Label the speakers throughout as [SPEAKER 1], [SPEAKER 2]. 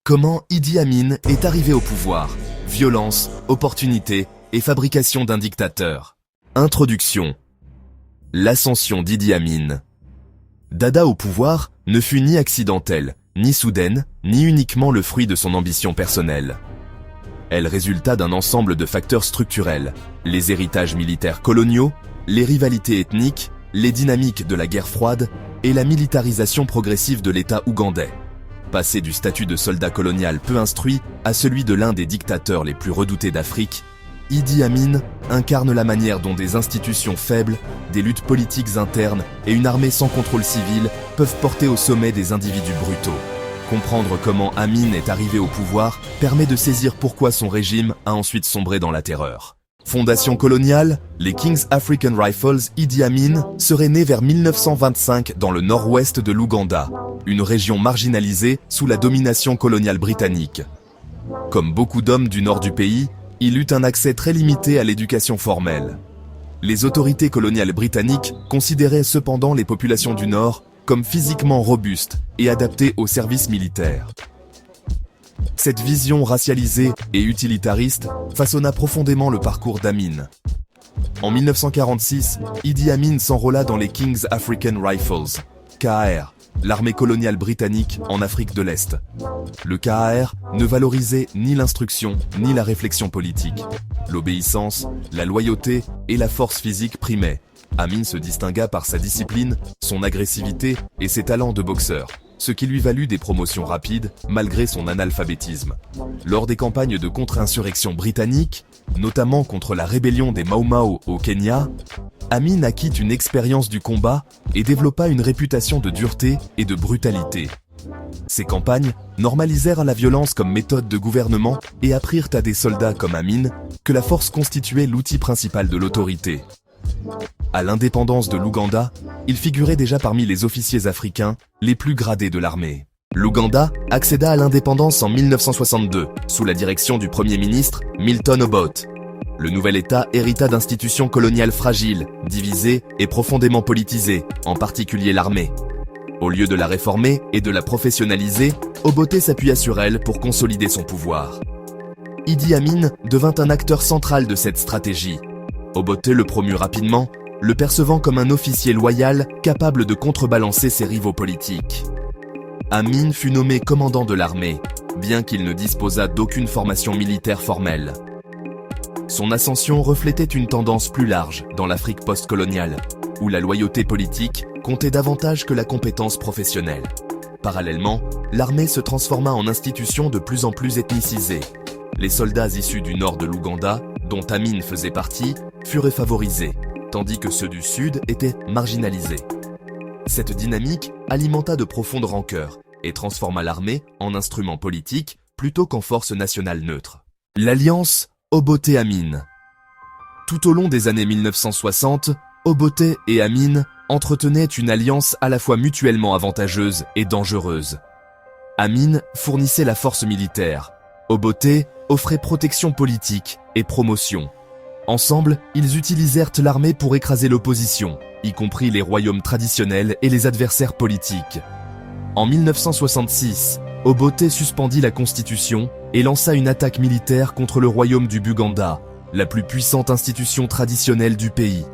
[SPEAKER 1] Comment Idi Amin est arrivé au pouvoir? Violence, opportunité et fabrication d'un dictateur. Introduction. L'ascension d'Idi Amin. Dada au pouvoir ne fut ni accidentelle, ni soudaine, ni uniquement le fruit de son ambition personnelle. Elle résulta d'un ensemble de facteurs structurels, les héritages militaires coloniaux, les rivalités ethniques, les dynamiques de la guerre froide et la militarisation progressive de l'État ougandais. Passé du statut de soldat colonial peu instruit à celui de l'un des dictateurs les plus redoutés d'Afrique, Idi Amin incarne la manière dont des institutions faibles, des luttes politiques internes et une armée sans contrôle civil peuvent porter au sommet des individus brutaux. Comprendre comment Amin est arrivé au pouvoir permet de saisir pourquoi son régime a ensuite sombré dans la terreur. Fondation coloniale, les King's African Rifles. Idi Amin serait né vers 1925 dans le nord-ouest de l'Ouganda, une région marginalisée sous la domination coloniale britannique. Comme beaucoup d'hommes du nord du pays, il eut un accès très limité à l'éducation formelle. Les autorités coloniales britanniques considéraient cependant les populations du nord comme physiquement robustes et adaptées au service militaire. Cette vision racialisée et utilitariste façonna profondément le parcours d'Amin. En 1946, Idi Amin s'enrôla dans les King's African Rifles, KAR, l'armée coloniale britannique en Afrique de l'Est. Le KAR ne valorisait ni l'instruction ni la réflexion politique. L'obéissance, la loyauté et la force physique primaient. Amin se distingua par sa discipline, son agressivité et ses talents de boxeur, ce qui lui valut des promotions rapides malgré son analphabétisme. Lors des campagnes de contre-insurrection britanniques, notamment contre la rébellion des Mau Mau au Kenya, Amin acquit une expérience du combat et développa une réputation de dureté et de brutalité. Ces campagnes normalisèrent la violence comme méthode de gouvernement et apprirent à des soldats comme Amin que la force constituait l'outil principal de l'autorité. À l'indépendance de l'Ouganda, il figurait déjà parmi les officiers africains les plus gradés de l'armée. L'Ouganda accéda à l'indépendance en 1962, sous la direction du Premier ministre Milton Obote. Le nouvel État hérita d'institutions coloniales fragiles, divisées et profondément politisées, en particulier l'armée. Au lieu de la réformer et de la professionnaliser, Obote s'appuya sur elle pour consolider son pouvoir. Idi Amin devint un acteur central de cette stratégie. Obote le promut rapidement, le percevant comme un officier loyal capable de contrebalancer ses rivaux politiques. Amin fut nommé commandant de l'armée, bien qu'il ne disposât d'aucune formation militaire formelle. Son ascension reflétait une tendance plus large dans l'Afrique post-coloniale, où la loyauté politique comptait davantage que la compétence professionnelle. Parallèlement, l'armée se transforma en institution de plus en plus ethnicisée. Les soldats issus du nord de l'Ouganda, dont Amin faisait partie, furent favorisés, tandis que ceux du sud étaient marginalisés. Cette dynamique alimenta de profondes rancœurs et transforma l'armée en instrument politique plutôt qu'en force nationale neutre. L'alliance Obote-Amin. Tout au long des années 1960, Obote et Amin entretenaient une alliance à la fois mutuellement avantageuse et dangereuse. Amin fournissait la force militaire. Obote offrait protection politique et promotion. Ensemble, ils utilisèrent l'armée pour écraser l'opposition, y compris les royaumes traditionnels et les adversaires politiques. En 1966, Obote suspendit la constitution et lança une attaque militaire contre le royaume du Buganda, la plus puissante institution traditionnelle du pays.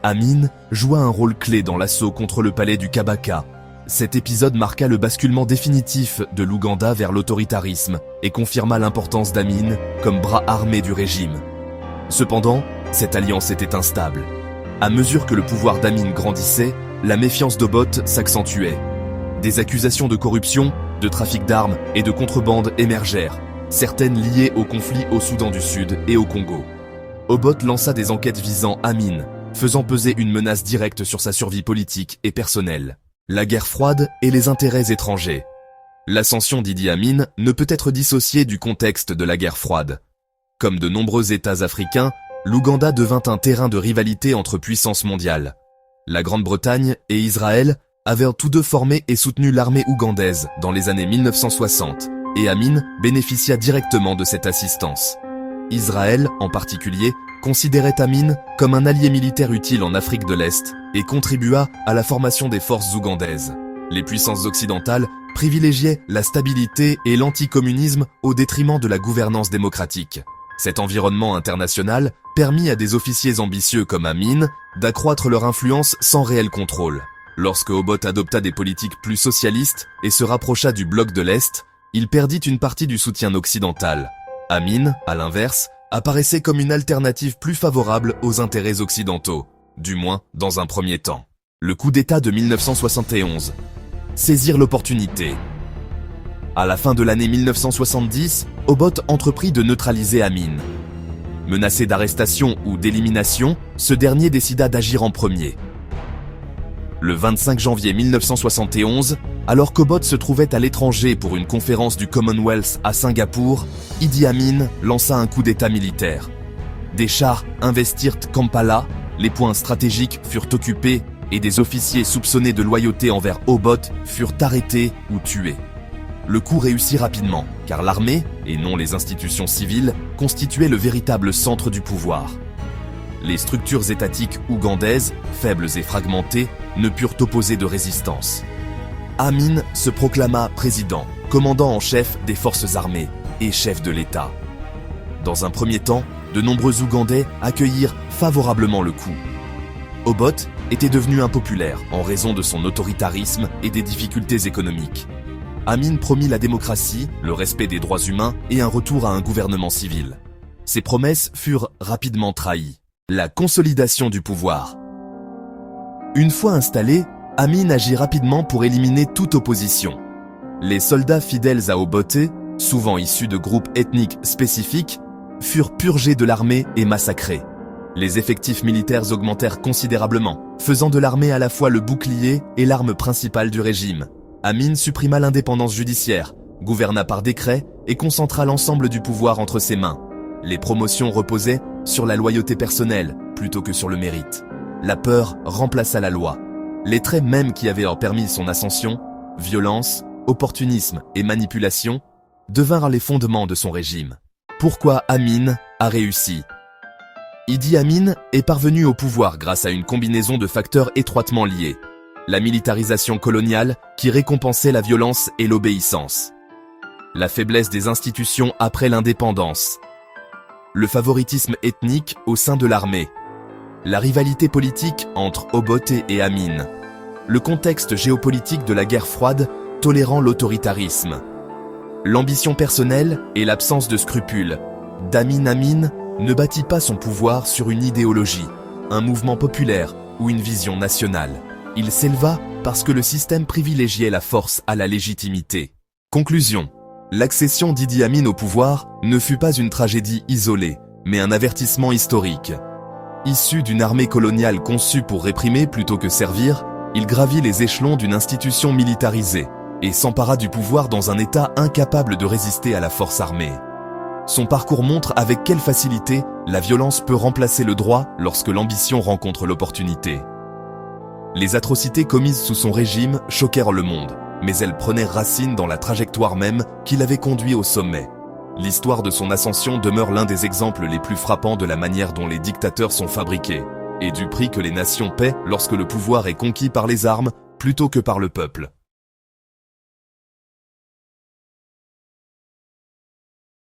[SPEAKER 1] Amin joua un rôle clé dans l'assaut contre le palais du Kabaka. Cet épisode marqua le basculement définitif de l'Ouganda vers l'autoritarisme et confirma l'importance d'Amin comme bras armé du régime. Cependant, cette alliance était instable. À mesure que le pouvoir d'Amin grandissait, la méfiance d'Obote s'accentuait. Des accusations de corruption, de trafic d'armes et de contrebande émergèrent, certaines liées au conflit au Soudan du Sud et au Congo. Obote lança des enquêtes visant Amin, faisant peser une menace directe sur sa survie politique et personnelle. La guerre froide et les intérêts étrangers. L'ascension d'Idi Amin ne peut être dissociée du contexte de la guerre froide. Comme de nombreux États africains, l'Ouganda devint un terrain de rivalité entre puissances mondiales. La Grande-Bretagne et Israël avaient tous deux formé et soutenu l'armée ougandaise dans les années 1960, et Amin bénéficia directement de cette assistance. Israël, en particulier, considérait Amin comme un allié militaire utile en Afrique de l'Est et contribua à la formation des forces ougandaises. Les puissances occidentales privilégiait la stabilité et l'anticommunisme au détriment de la gouvernance démocratique. Cet environnement international permit à des officiers ambitieux comme Amin d'accroître leur influence sans réel contrôle. Lorsque Obote adopta des politiques plus socialistes et se rapprocha du bloc de l'Est, il perdit une partie du soutien occidental. Amin, à l'inverse, apparaissait comme une alternative plus favorable aux intérêts occidentaux, du moins dans un premier temps. Le coup d'État de 1971. Saisir l'opportunité. À la fin de l'année 1970, Obote entreprit de neutraliser Amin. Menacé d'arrestation ou d'élimination, ce dernier décida d'agir en premier. Le 25 janvier 1971, alors qu'Obote se trouvait à l'étranger pour une conférence du Commonwealth à Singapour, Idi Amin lança un coup d'État militaire. Des chars investirent Kampala, les points stratégiques furent occupés et des officiers soupçonnés de loyauté envers Obote furent arrêtés ou tués. Le coup réussit rapidement, car l'armée, et non les institutions civiles, constituaient le véritable centre du pouvoir. Les structures étatiques ougandaises, faibles et fragmentées, ne purent opposer de résistance. Amin se proclama président, commandant en chef des forces armées et chef de l'État. Dans un premier temps, de nombreux Ougandais accueillirent favorablement le coup. Obote était devenu impopulaire en raison de son autoritarisme et des difficultés économiques. Amin promit la démocratie, le respect des droits humains et un retour à un gouvernement civil. Ces promesses furent rapidement trahies. La consolidation du pouvoir. Une fois installé, Amin agit rapidement pour éliminer toute opposition. Les soldats fidèles à Obote, souvent issus de groupes ethniques spécifiques, furent purgés de l'armée et massacrés. Les effectifs militaires augmentèrent considérablement, faisant de l'armée à la fois le bouclier et l'arme principale du régime. Amin supprima l'indépendance judiciaire, gouverna par décret et concentra l'ensemble du pouvoir entre ses mains. Les promotions reposaient sur la loyauté personnelle plutôt que sur le mérite. La peur remplaça la loi. Les traits mêmes qui avaient permis son ascension, violence, opportunisme et manipulation, devinrent les fondements de son régime. Pourquoi Amin a réussi? Idi Amin est parvenu au pouvoir grâce à une combinaison de facteurs étroitement liés. La militarisation coloniale qui récompensait la violence et l'obéissance. La faiblesse des institutions après l'indépendance. Le favoritisme ethnique au sein de l'armée. La rivalité politique entre Obote et Amin. Le contexte géopolitique de la guerre froide tolérant l'autoritarisme. L'ambition personnelle et l'absence de scrupules. Amin ne bâtit pas son pouvoir sur une idéologie, un mouvement populaire ou une vision nationale. Il s'éleva parce que le système privilégiait la force à la légitimité. Conclusion. L'accession d'Idi Amin au pouvoir ne fut pas une tragédie isolée, mais un avertissement historique. Issu d'une armée coloniale conçue pour réprimer plutôt que servir, il gravit les échelons d'une institution militarisée et s'empara du pouvoir dans un État incapable de résister à la force armée. Son parcours montre avec quelle facilité la violence peut remplacer le droit lorsque l'ambition rencontre l'opportunité. Les atrocités commises sous son régime choquèrent le monde, mais elles prenaient racine dans la trajectoire même qui l'avait conduit au sommet. L'histoire de son ascension demeure l'un des exemples les plus frappants de la manière dont les dictateurs sont fabriqués, et du prix que les nations paient lorsque le pouvoir est conquis par les armes plutôt que par le peuple.